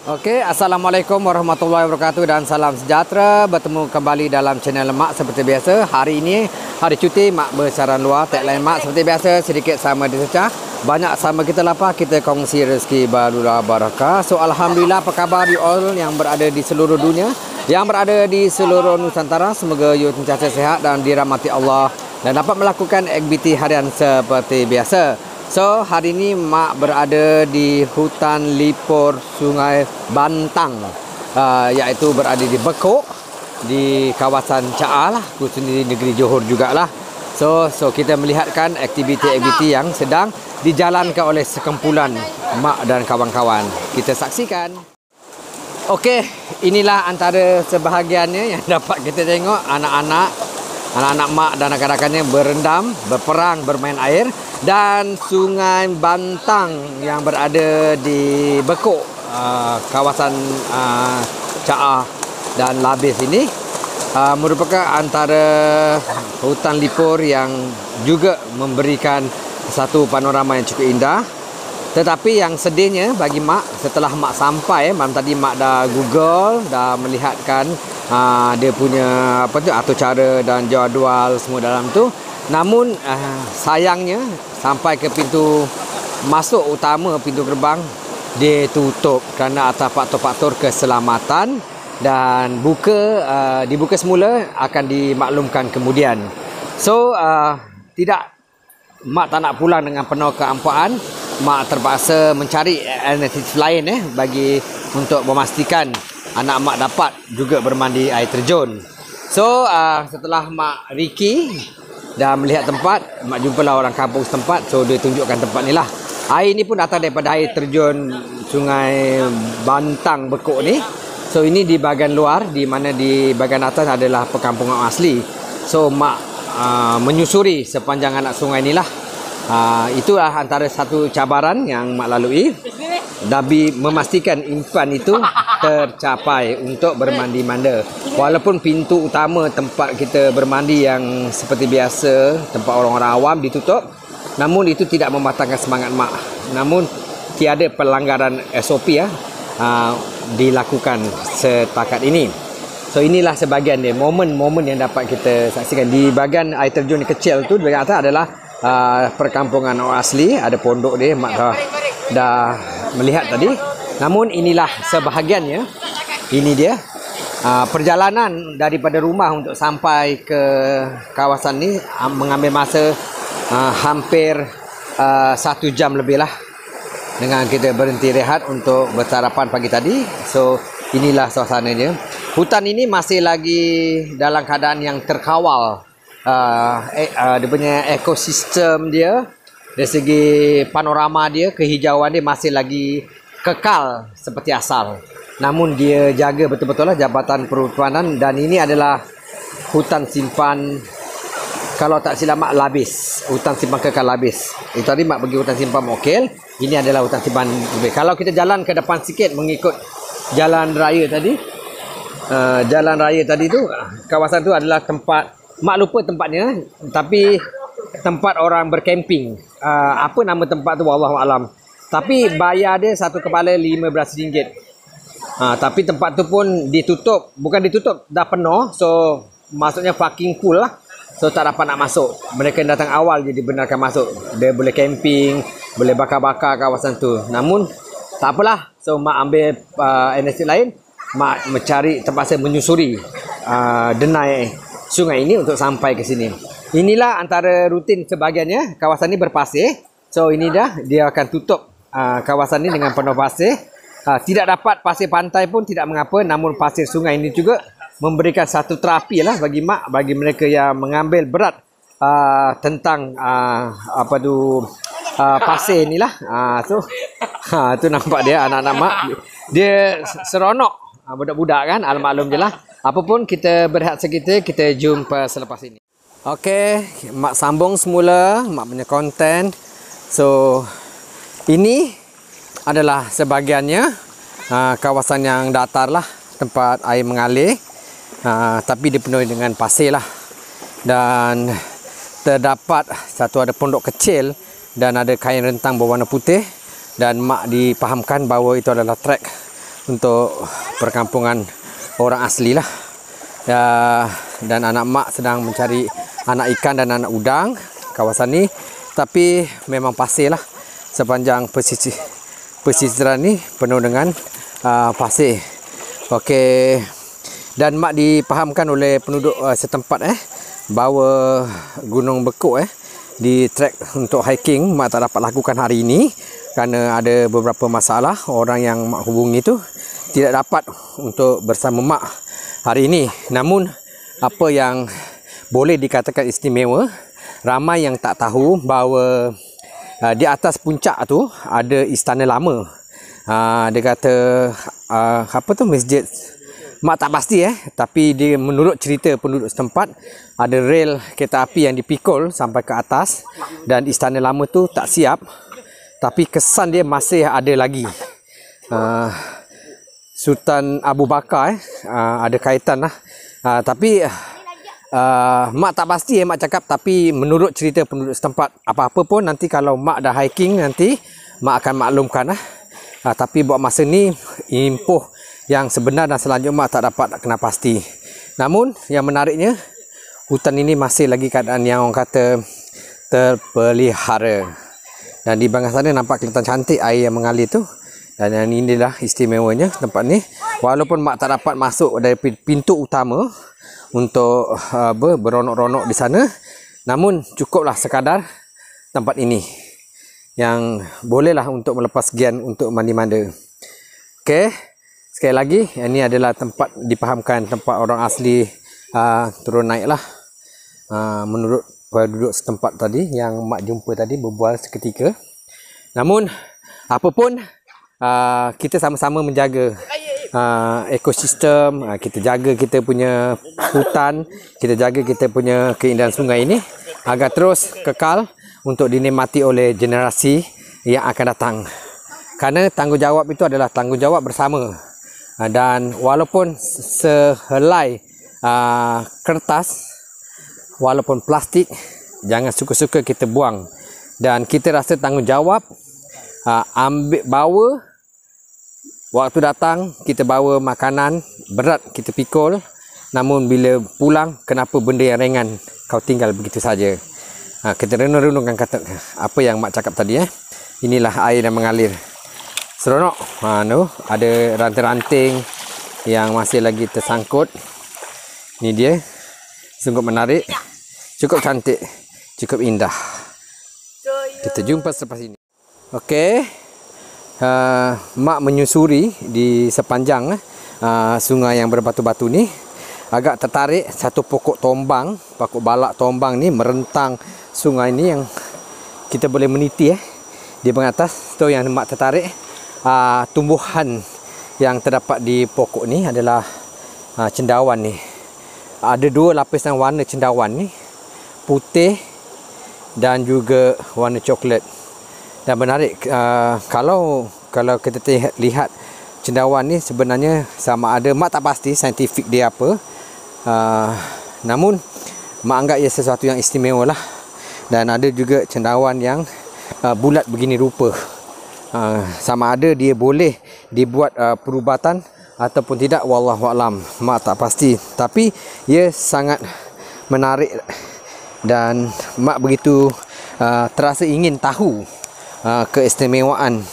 Okey, Assalamualaikum warahmatullahi wabarakatuh dan salam sejahtera. Bertemu kembali dalam channel Mak seperti biasa. Hari ini hari cuti, Mak bersiaran luar. Tagline Mak seperti biasa, sedikit sama disecah, banyak sama kita lapar, kita kongsi rezeki barulah barakah. So alhamdulillah, apa khabar you all yang berada di seluruh dunia, yang berada di seluruh Nusantara. Semoga you sentiasa sehat dan dirahmati Allah dan dapat melakukan aktiviti harian seperti biasa. So, hari ini Mak berada di hutan lipur Sungai Bantang, iaitu berada di Bekok, di kawasan Caah lah, khususnya di negeri Johor jugalah. So kita melihatkan aktiviti-aktiviti yang sedang dijalankan oleh sekumpulan Mak dan kawan-kawan. Kita saksikan. Okey, inilah antara sebahagiannya yang dapat kita tengok. Anak-anak Mak dan rakan-rakannya berendam, berperang, bermain air. Dan Sungai Bantang yang berada di Bekok, kawasan Caah dan Labis ini merupakan antara hutan lipur yang juga memberikan satu panorama yang cukup indah. Tetapi yang sedihnya bagi Mak, setelah Mak sampai malam tadi, Mak dah Google, dah melihatkan dia punya atur cara dan jadual semua dalam tu. Namun sayangnya sampai ke pintu masuk utama, pintu gerbang, dia tutup kerana atas faktor-faktor keselamatan, dan dibuka semula akan dimaklumkan kemudian. So tidak, Mak tak nak pulang dengan penuh keampaan. Mak terpaksa mencari alternatif lain bagi untuk memastikan anak Mak dapat juga bermandi air terjun. So setelah Mak Ricky dah melihat tempat, Mak jumpalah orang kampung setempat. So dia tunjukkan tempat ni lah. Air ni pun datang daripada air terjun Sungai Bantang Bekok ni. So ini di bahagian luar, di mana di bahagian atas adalah perkampungan asli. So Mak menyusuri sepanjang anak sungai ni lah. Itulah antara satu cabaran yang Mak lalui. Dabi memastikan impian itu tercapai untuk bermandi manda. Walaupun pintu utama tempat kita bermandi yang seperti biasa, tempat orang-orang awam, ditutup, namun itu tidak membatalkan semangat Mak. Namun tiada pelanggaran SOP dilakukan setakat ini. So inilah sebahagian dia, momen-momen yang dapat kita saksikan. Di bahagian air terjun kecil tu, di bahagian atas adalah perkampungan orang asli. Ada pondok dia, Mak dah melihat tadi. Namun inilah sebahagiannya. Ini dia perjalanan daripada rumah untuk sampai ke kawasan ni mengambil masa hampir 1 jam lebih lah, dengan kita berhenti rehat untuk bersarapan pagi tadi. So inilah suasananya. Hutan ini masih lagi dalam keadaan yang terkawal. Dia punya ekosistem dia, dari segi panorama dia, kehijauan dia masih lagi kekal seperti asal. Namun dia jaga betul-betul lah Jabatan Perhutanan. Dan ini adalah hutan simpan, kalau tak silap Mak, Labis. Hutan simpan kekal Labis. Itu tadi Mak pergi hutan simpan Mokil. Ini adalah hutan simpan Labis. Kalau kita jalan ke depan sikit mengikut jalan raya tadi, tu, kawasan tu adalah tempat, Mak lupa tempatnya, tapi tempat orang berkemping. Apa nama tempat tu wallahualam. Tapi bayar dia satu kepala RM15. Tapi tempat tu pun ditutup. Bukan ditutup, dah penuh. So maksudnya fucking full lah. So tak dapat nak masuk. Mereka datang awal je dibenarkan masuk. Dia boleh camping, boleh bakar-bakar kawasan tu. Namun tak apalah. So Mak ambil energi lain. Mak mencari, terpaksa menyusuri denai sungai ini untuk sampai ke sini. Inilah antara rutin sebahagiannya. Kawasan ini berpasir. So ini dia akan tutup kawasan ini dengan penuh pasir. Tidak dapat pasir pantai pun tidak mengapa. Namun pasir sungai ini juga memberikan satu terapi lah bagi Mak, bagi mereka yang mengambil berat tentang pasir inilah. So tu nampak dia, anak-anak Mak, dia seronok. Budak-budak kan, al-maklum je lah. Apapun, kita berehat sekitar, kita jumpa selepas ini. Okey, Mak sambung semula Mak punya konten. So ini adalah sebahagiannya, kawasan yang datar lah, tempat air mengalir, tapi dipenuhi dengan pasir lah. Dan terdapat ada pondok kecil dan ada kain rentang berwarna putih. Dan Mak dipahamkan bahawa itu adalah trek untuk perkampungan orang asli lah. Dan anak mak sedang mencari anak ikan dan anak udang kawasan ni. Tapi memang pasir lah, sepanjang pesisiran ni penuh dengan pasir. Okey, dan mak dipahamkan oleh penduduk setempat bahawa Gunung Bekuk di trek untuk hiking mak tak dapat lakukan hari ini kerana ada beberapa masalah. Orang yang mak hubungi tu tidak dapat untuk bersama mak hari ini. Namun apa yang boleh dikatakan istimewa, ramai yang tak tahu bahawa di atas puncak tu ada istana lama. Dia kata apa tu, masjid, mak tak pasti tapi dia menurut cerita penduduk setempat ada rel kereta api yang dipikul sampai ke atas dan istana lama tu tak siap, tapi kesan dia masih ada lagi. Sultan Abu Bakar ada kaitan lah. Tapi mak tak pasti mak cakap, tapi menurut cerita penduduk setempat, apa-apa pun nanti kalau mak dah hiking nanti mak akan maklumkan lah. Tapi buat masa ni impuh yang sebenar dan selanjutnya mak tak dapat kena pasti. Namun yang menariknya, hutan ini masih lagi keadaan yang orang kata terpelihara. Dan di bahagian sana nampak kelihatan cantik air yang mengalir tu. Dan yang inilah istimewanya tempat ni. Walaupun mak tak dapat masuk dari pintu utama untuk beronok-ronok di sana, namun cukuplah sekadar tempat ini yang bolehlah untuk melepas gian untuk mandi-manda. Okey, sekali lagi ini adalah tempat dipahamkan tempat orang asli turun naik lah. Menurut penduduk setempat tadi yang mak jumpa tadi berbual seketika. Namun apapun, kita sama-sama menjaga ekosistem, kita jaga kita punya hutan, kita jaga kita punya keindahan sungai ini agar terus kekal untuk dinikmati oleh generasi yang akan datang. Kerana tanggungjawab itu adalah tanggungjawab bersama. Dan walaupun sehelai kertas, walaupun plastik, jangan suka-suka kita buang. Dan kita rasa tanggungjawab, ambil bawa, waktu datang kita bawa makanan berat kita pikul, namun bila pulang kenapa benda yang ringan kau tinggal begitu saja. Kita renung-renungkan kata apa yang mak cakap tadi. Inilah air yang mengalir. Seronok. Ada ranting-ranting yang masih lagi tersangkut. Ini dia. Sungguh menarik. Cukup cantik. Cukup indah. Kita jumpa selepas ini. Okey. Mak menyusuri di sepanjang sungai yang berbatu-batu ni. Agak tertarik satu pokok tombang, pokok balak tombang ni merentang sungai ni yang kita boleh meniti di bahagian atas. So yang mak tertarik, tumbuhan yang terdapat di pokok ni adalah cendawan ni. Ada dua lapisan warna cendawan ni, putih dan juga warna coklat. Dan menarik, kalau kita lihat cendawan ni sebenarnya sama ada, mak tak pasti saintifik dia apa, namun mak anggap ia sesuatu yang istimewa lah. Dan ada juga cendawan yang bulat begini rupa. Sama ada dia boleh dibuat perubatan ataupun tidak, wallahualam, mak tak pasti. Tapi ia sangat menarik dan mak begitu terasa ingin tahu keistimewaan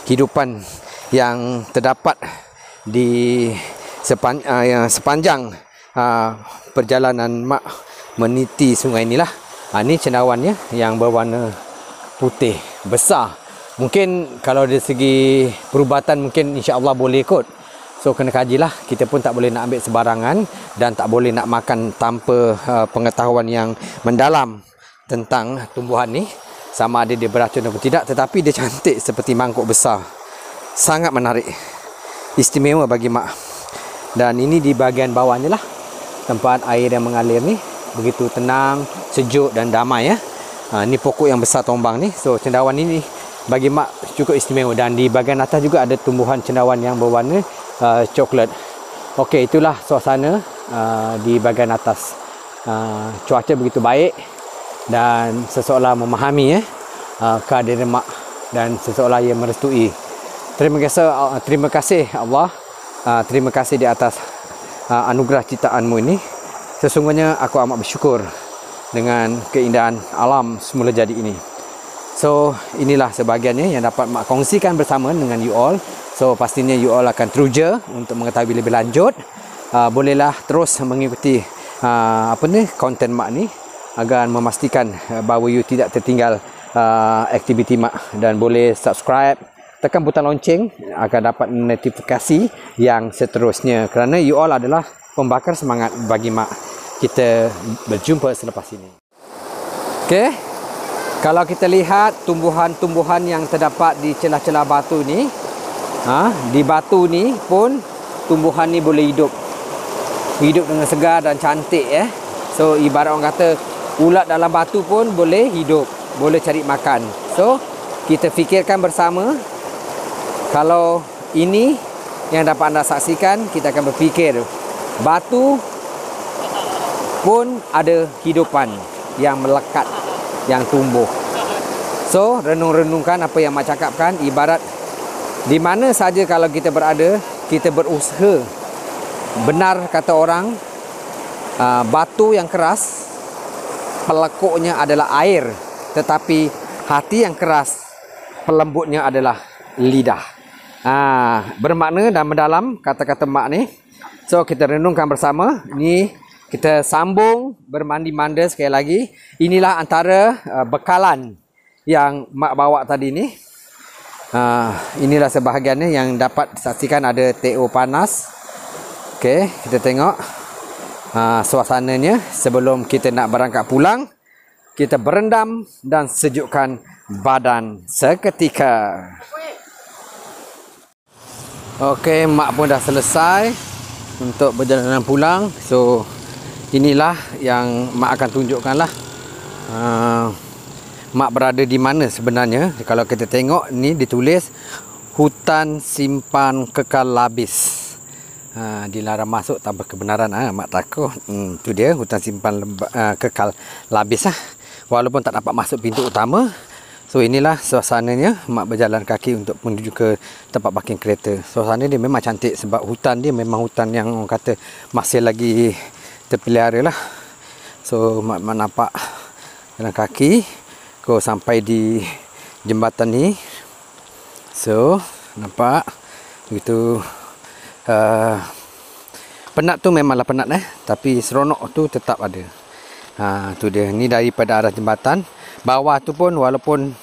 hidupan yang terdapat di sepanjang perjalanan mak meniti sungai inilah. Ini cendawannya yang berwarna putih besar. Mungkin kalau dari segi perubatan mungkin insya-Allah boleh kot. So kena kajilah. Kita pun tak boleh nak ambil sebarangan dan tak boleh nak makan tanpa pengetahuan yang mendalam tentang tumbuhan ni, sama ada dia beracun atau tidak. Tetapi dia cantik seperti mangkuk besar. Sangat menarik. Istimewa bagi mak. Dan ini di bahagian bawahnya lah, tempat air yang mengalir ni begitu tenang, sejuk dan damai Ini pokok yang besar tombang ni. So cendawan ini bagi mak cukup istimewa. Dan di bahagian atas juga ada tumbuhan cendawan yang berwarna coklat. Okey, itulah suasana di bahagian atas. Cuaca begitu baik dan seseolah memahami kehadiran mak dan seseolah ia merestui. Terima kasih Allah terima kasih di atas anugerah ciptaanmu ini. Sesungguhnya aku amat bersyukur dengan keindahan alam semula jadi ini. So, inilah sebahagiannya yang dapat mak kongsikan bersama dengan you all. So, pastinya you all akan teruja untuk mengetahui lebih lanjut. Bolehlah terus mengikuti konten mak ni agar memastikan bahawa you tidak tertinggal aktiviti mak, dan boleh subscribe, tekan butang lonceng agar dapat notifikasi yang seterusnya, kerana you all adalah pembakar semangat bagi mak. Kita berjumpa selepas ini. Okey. Kalau kita lihat tumbuhan-tumbuhan yang terdapat di celah-celah batu ni, di batu ni pun tumbuhan ni boleh hidup dengan segar dan cantik ya. So ibarat orang kata ulat dalam batu pun boleh hidup, boleh cari makan. So kita fikirkan bersama, kalau ini yang dapat anda saksikan, kita akan berfikir batu pun ada hidupan yang melekat, yang tumbuh. So renung-renungkan apa yang mak cakapkan, ibarat di mana saja kalau kita berada, kita berusaha. Benar kata orang, batu yang keras pelekuknya adalah air, tetapi hati yang keras pelembutnya adalah lidah. Bermakna dan mendalam kata-kata mak ni. So kita renungkan bersama. Ni kita sambung bermandi-manda sekali lagi. Inilah antara bekalan yang mak bawa tadi ni. Inilah sebahagiannya yang dapat disaksikan. Ada TO panas. Okey, kita tengok suasananya sebelum kita nak berangkat pulang. Kita berendam dan sejukkan badan seketika. Okey, mak pun dah selesai untuk perjalanan pulang. So inilah yang mak akan tunjukkan lah. Mak berada di mana sebenarnya. Kalau kita tengok ni ditulis hutan simpan kekal labis. Dilarang masuk tanpa kebenaran. Mak takut. Tu dia hutan simpan kekal labis lah. Walaupun tak dapat masuk pintu utama. So inilah suasananya. Mak berjalan kaki untuk menuju ke tempat parking kereta. Suasana dia memang cantik sebab hutan dia memang hutan yang orang kata masih lagi terpelihara lah. So mak nampak jalan kaki kau sampai di jembatan ni. So nampak begitu. Penat tu memanglah penat tapi seronok tu tetap ada. Tu dia. Ni daripada arah jembatan. Bawah tu pun walaupun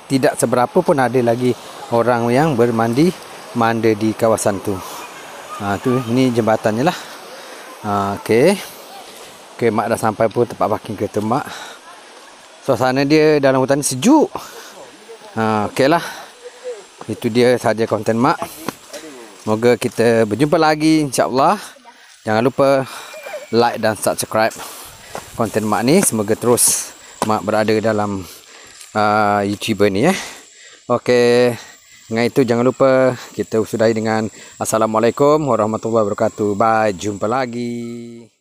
tidak seberapa pun ada lagi orang yang manda di kawasan tu. Tu ni jembatannya lah. Okey, mak dah sampai pun tempat parking kereta mak. Suasana dia dalam hutan ni sejuk. Okey lah. Itu dia sahaja konten mak. Moga kita berjumpa lagi insya-Allah. Jangan lupa like dan subscribe konten mak ni. Semoga terus mak berada dalam YouTuber ni Okey. Dengan itu jangan lupa kita sudahi dengan Assalamualaikum warahmatullahi wabarakatuh. Bye, jumpa lagi.